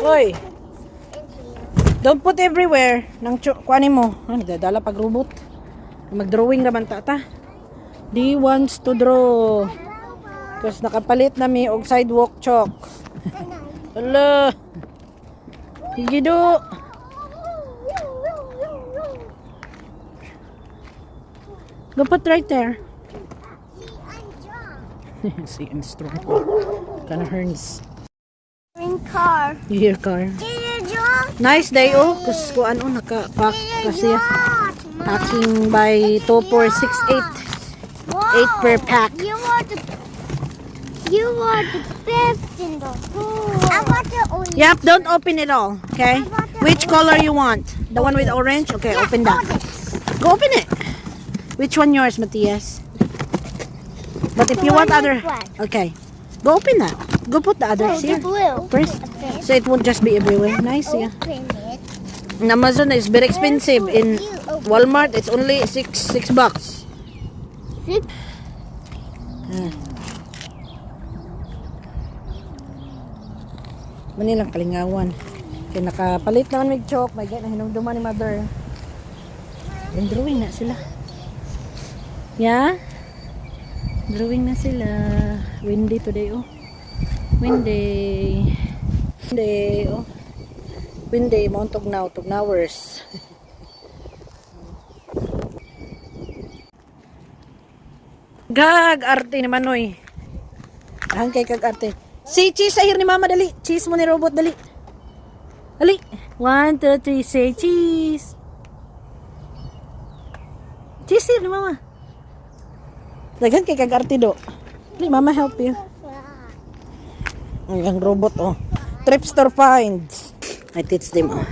Oy. Don't put everywhere. Nang kuanin mo. Nagdadala pag robot. Mag-drawing naman tata. Di wants to draw. Because nakapalit na mi og sidewalk chalk. Hala. Higido. Go put right there. See, I'm strong. Kinda hurts. In car. You hear car? Nice day, oh. Kasi kung ano, naka-pack kasi. Packing by 2, 4, 6, 8. 8 per pack. You are the best in the world. I want the orange. Yep, don't open it all, okay? Which color you want? The one with orange? Okay, Yeah, open that. Go open it. Which one yours, Matthias? But if The you want one other... with black. Okay. Go open that. Go put the others The here. blue. First. Okay. So it won't just be everywhere. Nice, yeah. Open it. In Amazon is very expensive. In Walmart, it's only $6. Six. Manilang kalingawan. Kaya nakapalit naman may chalk. May gaya na hinumduman ni mother. And drawing na sila. Yeah? Drawing na sila. Windy today, oh. Windy. Windy, oh. Windy, mount tugnawers. Gag, arte naman, oy. Ang kay kag arte. Si cheese ahir ni mama, dali. Cheese mo ni robot, dali. Dali. 1, 2, 3, say cheese. Cheese ahir ni mama. Dagan kay kag arte do. Dali, mama help you. Ang robot, oh. Thriftstore finds. I teach them, oh.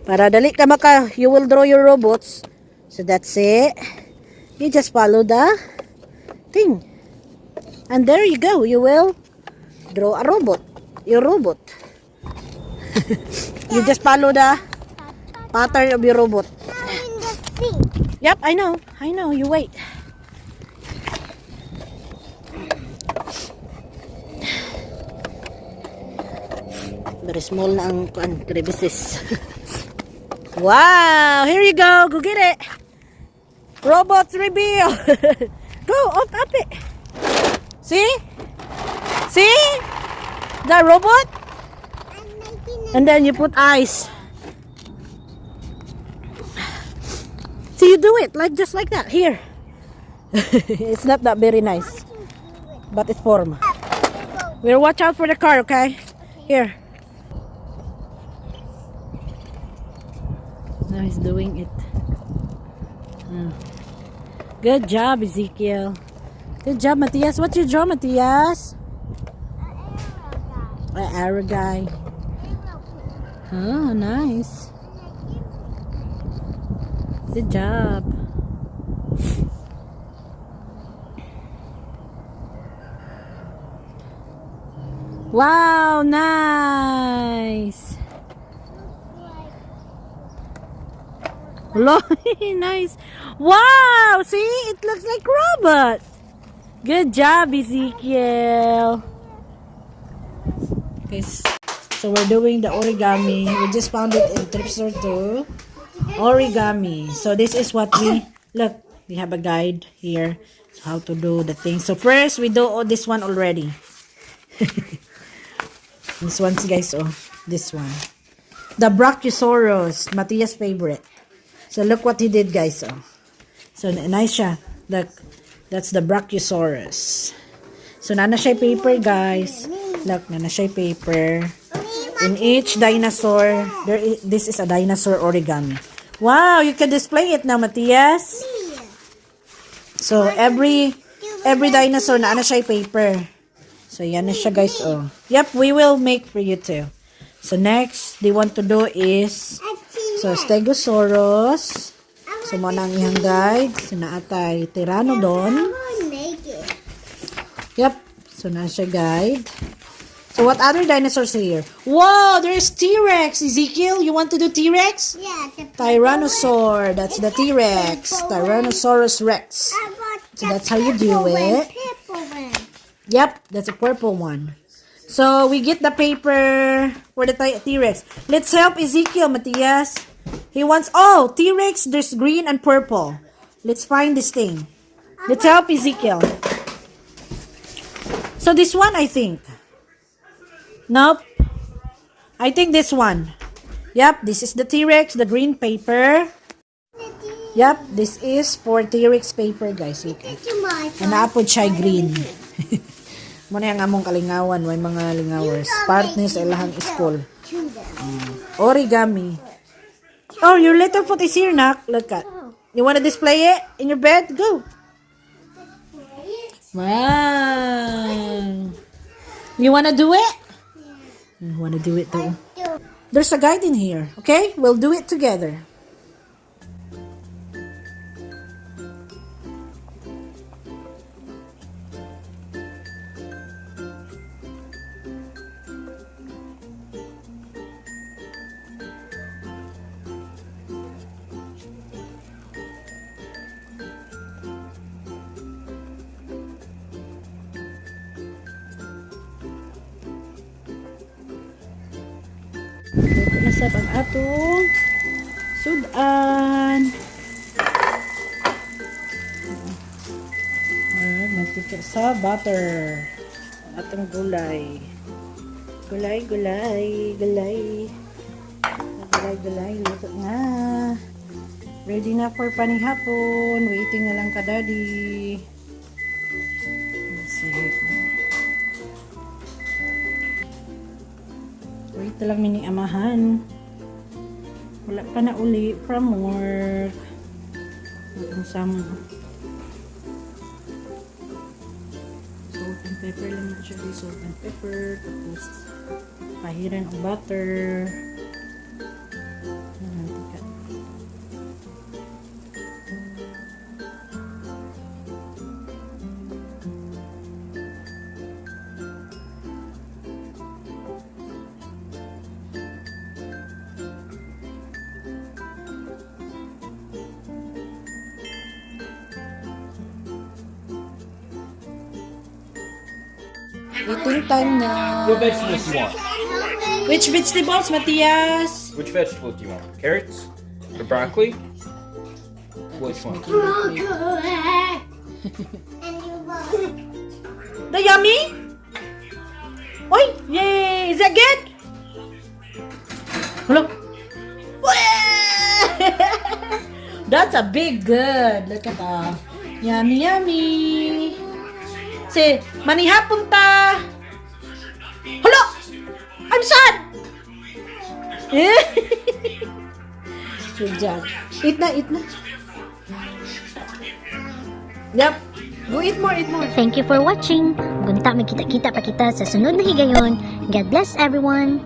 Para dali ka maka, you will draw your robots. So that's it. You just follow the thing. And there you go. You will draw a robot. Your robot. You just follow the pattern of your robot. In the sink. Yep, I know. I know. You wait. Very small na ang crevices. Wow! Here you go. Go get it. Robots reveal. Go up it. See? See? The robot? I'm making it. And then you put eyes. See, you do it like just like that. Here. It's not that very nice, but it's form. We'll watch out for the car, okay? Here. Now he's doing it. Good job, Ezekiel. Good job, Matthias. What you draw, Matthias? An arrow guy. Oh, nice. Good job. Wow, nice. Nice. Wow, see? It looks like robot. Good job, Ezekiel. Okay, so we're doing the origami. We just found it in Thriftstore too. Origami. So this is what we look. We have a guide here how to do the thing. So first we do this one already. This one's guys. Oh, this one. The Brachiosaurus, Matthias' favorite. So look what he did, guys. Oh, so nice siya. Look, that's the Brachiosaurus. So nana siya paper, guys. Look, nana siya paper. In each dinosaur, this is a dinosaur origami. Wow, you can display it now, Matthias. So every dinosaur nana siya paper. So yan na siya, guys. Oh, yep, we will make for you too. So next, they want to do is so Stegosaurus. So mo nang ihang guide. So naatay Pteranodon. Yep. So na siya guide. So what other dinosaurs are here? Wow, there's T-Rex. Ezekiel, you want to do T-Rex? Yeah. Tyrannosaur. That's the T-Rex. Tyrannosaurus Rex. So that's how you do it. Yep, that's a purple one. So, we get the paper for the T-Rex. Let's help Ezekiel, Matthias. He wants, T-Rex, there's green and purple. Let's find this thing. Let's help Ezekiel. So, this one, I think. Nope. I think this one. Yep, this is the T-Rex, the green paper. Yep, this is for T-Rex paper, guys. Look at. Naapod siya green. Muna yung among kalingawan, may mga lingawers. Partners sa ilahang school. Origami. Oh, your little foot is here, Nak. Look at. You wanna display it in your bed? Go. Wow. You wanna do it? You wanna do it though. There's a guide in here, okay? We'll do it together. Nasab ang atong sudan. Mantika sa butter. Atong gulay. Gulay. Luto na. Ready na for panihapon. Waiting na lang ka, Daddy. Let's see. Wait lang mini amahan. Wala pa na uli from work. Ang sama. Salt and pepper lang actually. Salt and pepper. Tapos pahiran ang butter. Eating time na. What vegetables do you want? Which vegetables, Matthias? Which vegetable do you want? Carrots? Or broccoli? Which one? The yummy? Oi! Yay! Is that good? Hello? That's a big good. Look at that. Yummy. Say, manihapon ta. Hello! I'm sad! Good job. Eat na. Yep. Go eat more. Thank you for watching. Gunta, may kita-kita pa kita sa sunod na higayon. God bless everyone.